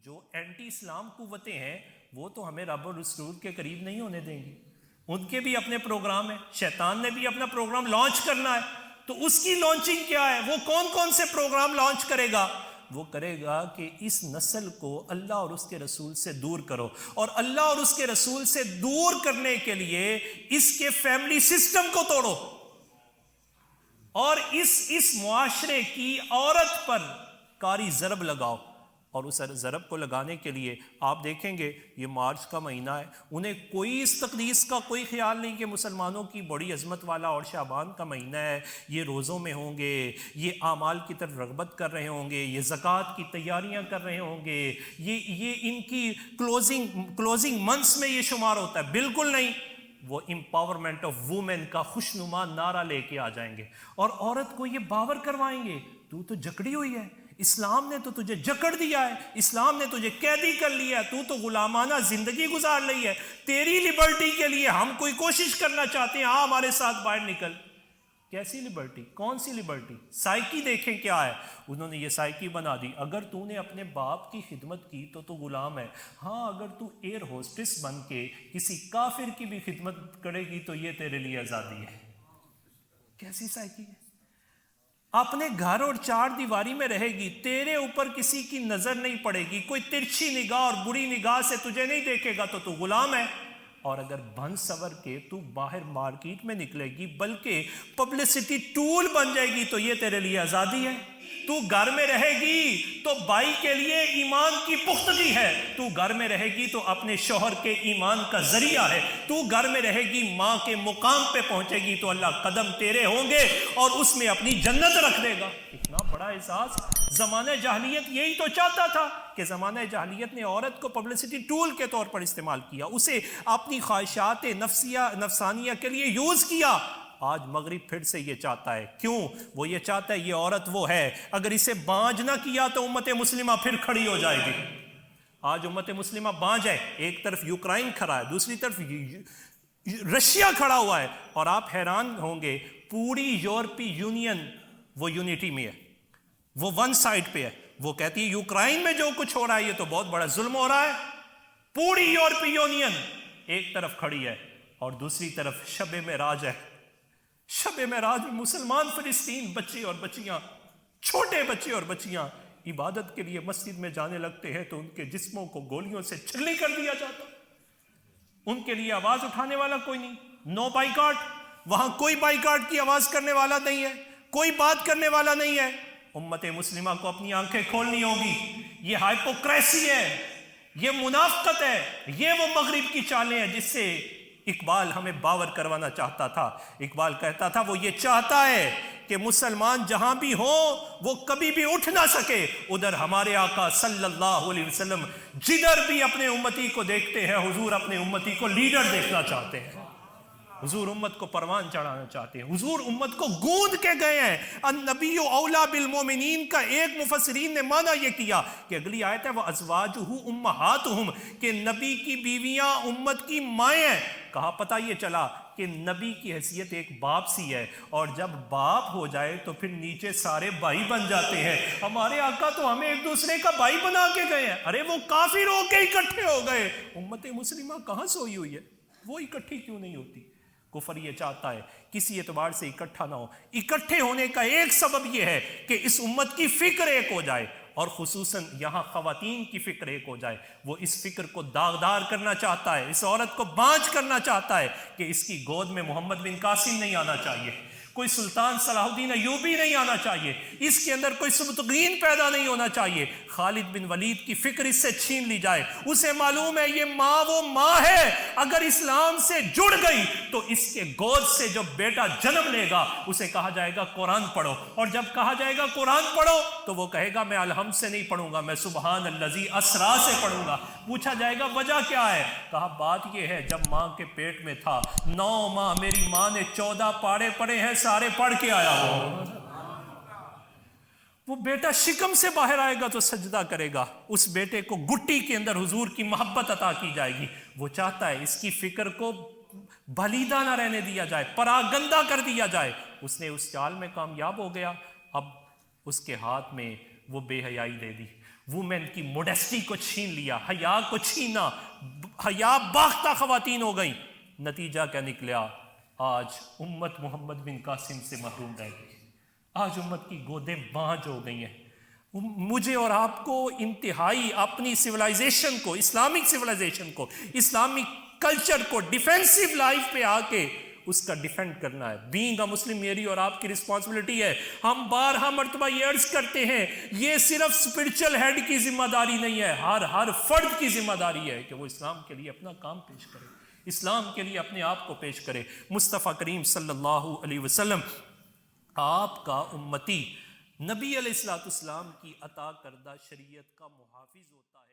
جو اینٹی اسلام قوتیں ہیں وہ تو ہمیں رب اور رسول کے قریب نہیں ہونے دیں گی. ان کے بھی اپنے پروگرام ہیں, شیطان نے بھی اپنا پروگرام لانچ کرنا ہے. تو اس کی لانچنگ کیا ہے؟ وہ کون کون سے پروگرام لانچ کرے گا؟ وہ کرے گا کہ اس نسل کو اللہ اور اس کے رسول سے دور کرو, اور اللہ اور اس کے رسول سے دور کرنے کے لیے اس کے فیملی سسٹم کو توڑو, اور اس معاشرے کی عورت پر کاری ضرب لگاؤ. اور اس ضرب کو لگانے کے لیے آپ دیکھیں گے یہ مارچ کا مہینہ ہے, انہیں کوئی اس تقدیس کا کوئی خیال نہیں کہ مسلمانوں کی بڑی عظمت والا اور شعبان کا مہینہ ہے, یہ روزوں میں ہوں گے, یہ اعمال کی طرف رغبت کر رہے ہوں گے, یہ زکوٰۃ کی تیاریاں کر رہے ہوں گے, یہ ان کی کلوزنگ منتھس میں یہ شمار ہوتا ہے. بالکل نہیں, وہ امپاورمنٹ آف وومن کا خوشنما نعرہ لے کے آ جائیں گے اور عورت کو یہ باور کروائیں گے تو جکڑی ہوئی ہے, اسلام نے تو تجھے جکڑ دیا ہے, اسلام نے تجھے قیدی کر لیا ہے, تو غلامانہ زندگی گزار لی ہے. تیری لبرٹی کے لیے ہم کوئی کوشش کرنا چاہتے ہیں, ہاں ہمارے ساتھ باہر نکل. کیسی لبرٹی؟ کون سی لبرٹی؟ سائیکی دیکھیں کیا ہے, انہوں نے یہ سائیکی بنا دی. اگر تو نے اپنے باپ کی خدمت کی تو غلام ہے, ہاں اگر تو ایئر ہوسٹس بن کے کسی کافر کی بھی خدمت کرے گی تو یہ تیرے لیے آزادی ہے. کیسی سائیکی ہے؟ اپنے گھر اور چار دیواری میں رہے گی, تیرے اوپر کسی کی نظر نہیں پڑے گی, کوئی ترچھی نگاہ اور بری نگاہ سے تجھے نہیں دیکھے گا تو غلام ہے. اور اگر بن سور کے تو باہر مارکیٹ میں نکلے گی بلکہ پبلسٹی ٹول بن جائے گی تو یہ تیرے لیے آزادی ہے. تو گھر میں رہے گی تو بھائی کے لیے ایمان کی پختگی ہے, تو گھر میں رہے گی تو اپنے شوہر کے ایمان کا ذریعہ ہے, تو گھر میں رہے گی ماں کے مقام پہ پہنچے گی تو اللہ قدم تیرے ہوں گے اور اس میں اپنی جنت رکھ دے گا. اتنا بڑا احساس. زمانہ جاہلیت یہی تو چاہتا تھا کہ زمانہ جاہلیت نے عورت کو پبلسٹی ٹول کے طور پر استعمال کیا, اسے اپنی خواہشات نفسانیہ کے لیے یوز کیا. آج مغرب پھر سے یہ چاہتا ہے. کیوں؟ وہ یہ چاہتا ہے یہ عورت وہ ہے, اگر اسے بانج نہ کیا تو امت مسلمہ پھر کھڑی ہو جائے گی. آج امت مسلمہ بانج ہے, ایک طرف یوکرائن کھڑا ہے, دوسری طرف رشیا کھڑا ہوا ہے, اور آپ حیران ہوں گے پوری یورپی یونین وہ یونٹی میں ہے, وہ ون سائڈ پہ ہے. وہ کہتی ہے یوکرائن میں جو کچھ ہو رہا ہے یہ تو بہت بڑا ظلم ہو رہا ہے. پوری یورپی یونین ایک طرف کھڑی ہے اور دوسری طرف شب معراج ہے. شب معراج میں مسلمان فلسطین بچے اور بچیاں, چھوٹے بچے اور بچیاں عبادت کے لیے مسجد میں جانے لگتے ہیں تو ان کے جسموں کو گولیوں سے چھلنی کر دیا جاتا. ان کے لیے آواز اٹھانے والا کوئی نہیں. نو بائیکاٹ, وہاں کوئی بائیکاٹ کی آواز کرنے والا نہیں ہے, کوئی بات کرنے والا نہیں ہے. امت مسلمہ کو اپنی آنکھیں کھولنی ہوگی. یہ ہائپوکریسی ہے, یہ منافقت ہے, یہ وہ مغرب کی چالیں ہیں جس سے اقبال ہمیں باور کروانا چاہتا تھا. اقبال کہتا تھا وہ یہ چاہتا ہے کہ مسلمان جہاں بھی ہو وہ کبھی بھی اٹھ نہ سکے, ادھر ہمارے آقا صلی اللہ علیہ وسلم جدھر بھی اپنے امتی کو دیکھتے ہیں حضور اپنے امتی کو لیڈر دیکھنا چاہتے ہیں, حضور امت کو پروان چڑھانا چاہتے ہیں, حضور امت کو گوند کے گئے ہیں. النبی اولا بالمومنین کا ایک مفسرین نے معنی یہ کیا کہ اگلی آیت ہے وَأَزْوَاجُهُ أُمَّهَاتُهُمْ کہ نبی کی بیویاں امت کی مائیں ہیں. کہا پتہ یہ چلا کہ نبی کی حیثیت ایک باپ سی ہے, اور جب باپ ہو جائے تو پھر نیچے سارے بھائی بن جاتے ہیں. ہمارے آقا تو ہمیں ایک دوسرے کا بھائی بنا کے گئے ہیں. ارے وہ کافر ہو کے اکٹھے ہو گئے, امت مسلمہ کہاں سوئی ہوئی ہے؟ وہ اکٹھی کیوں نہیں ہوتی؟ کفر یہ چاہتا ہے کسی اعتبار سے اکٹھا نہ ہو. اکٹھے ہونے کا ایک سبب یہ ہے کہ اس امت کی فکر ایک ہو جائے, اور خصوصاً یہاں خواتین کی فکر ایک ہو جائے. وہ اس فکر کو داغدار کرنا چاہتا ہے, اس عورت کو بانج کرنا چاہتا ہے کہ اس کی گود میں محمد بن قاسم نہیں آنا چاہیے, کوئی سلطان صلاح الدین ایوبی نہیں آنا چاہیے, اس کے اندر کوئی سبتگین پیدا نہیں ہونا چاہیے. خالد بن ولید کی فکر اس سے چھین لی جائے. اسے معلوم ہے یہ ماں وہ ماں ہے, اگر اسلام سے جڑ گئی تو اس کے گود سے جو بیٹا جنم لے گا اسے کہا جائے گا قرآن پڑھو, اور جب کہا جائے گا قرآن پڑھو تو وہ کہے گا میں الحمد سے نہیں پڑھوں گا, میں سبحان الذی اسرا سے پڑھوں گا. پوچھا جائے گا وجہ کیا ہے؟ کہا بات یہ ہے جب ماں کے پیٹ میں تھا 9 ماہ میری ماں نے 14 پاڑے پڑے ہیں, سارے پڑھ کے آیا ہو. وہ بیٹا شکم سے باہر آئے گا تو سجدہ کرے گا, اس بیٹے کو گٹی کے اندر حضور کی محبت عطا کی جائے گی. وہ چاہتا ہے اس کی فکر کو بلیدہ نہ رہنے دیا جائے, پراگندہ کر دیا جائے. اس نے اس چال میں کامیاب ہو گیا. اب اس کے ہاتھ میں وہ بے حیائی دے دی, وومن کی موڈیسٹی کو چھین لیا، حیا کو چھینا، حیا باختہ خواتین ہو گئیں. نتیجہ کیا نکلا؟ آج امت محمد بن قاسم سے محروم رہ گئی. آج امت کی گودیں بانجھ ہو گئی ہیں. مجھے اور آپ کو انتہائی اپنی سویلائزیشن کو، اسلامک سویلائزیشن کو، اسلامک کلچر کو ڈیفینسو لائف پہ آ کے اس کا ڈیفینڈ کرنا ہے. بینگ اے مسلم میری اور آپ کی رسپانسبلٹی ہے. ہم بارہا مرتبہ یہ عرض کرتے ہیں، یہ صرف اسپرچل ہیڈ کی ذمہ داری نہیں ہے، ہر فرد کی ذمہ داری ہے کہ وہ اسلام کے لیے اپنا کام پیش کرے، اسلام کے لیے اپنے آپ کو پیش کرے. مصطفیٰ کریم صلی اللہ علیہ وسلم آپ کا امتی نبی علیہ السلام کی عطا کردہ شریعت کا محافظ ہوتا ہے.